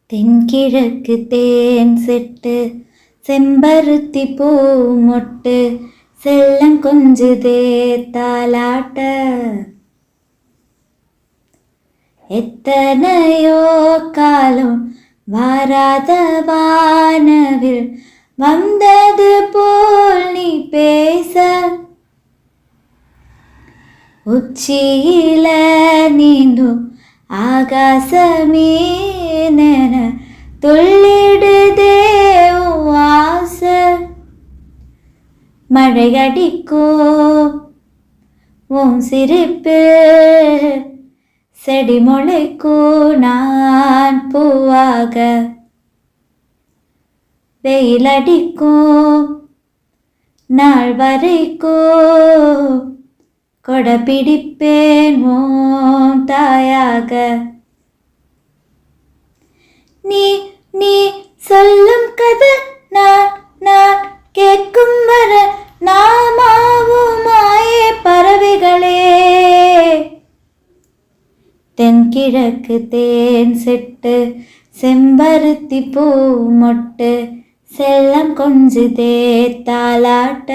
தென்கிழக்கு தேன் சிட்டு செம்பருத்தி பூ மொட்டு செல்லம் கொஞ்சுதே தாலாட்ட. எத்தனையோ காலம் வாராத வானவில் வந்தது போல் நீ பேச, உச்சியில நீந்தும் ஆகாசமீனென துள்ளிடுதே ஆசை. மழையடிக்கோ உன் சிரிப்பு, செடி முளைக்கோ நான் பூவாக. வெயிலடிக்கும் நாள் வரைக்கோ கொடை பிடிப்பேன் உன் தாயாக. நீ நீ சொல்லும் கதை நான் நான் கேட்கும் வர நாமாவுமாயே பறவைகளே. தென்கிழக்கு தேன் சிட்டு செம்பருத்தி பூ மொட்டு செல்லம் கொஞ்சுதே தாலாட்ட.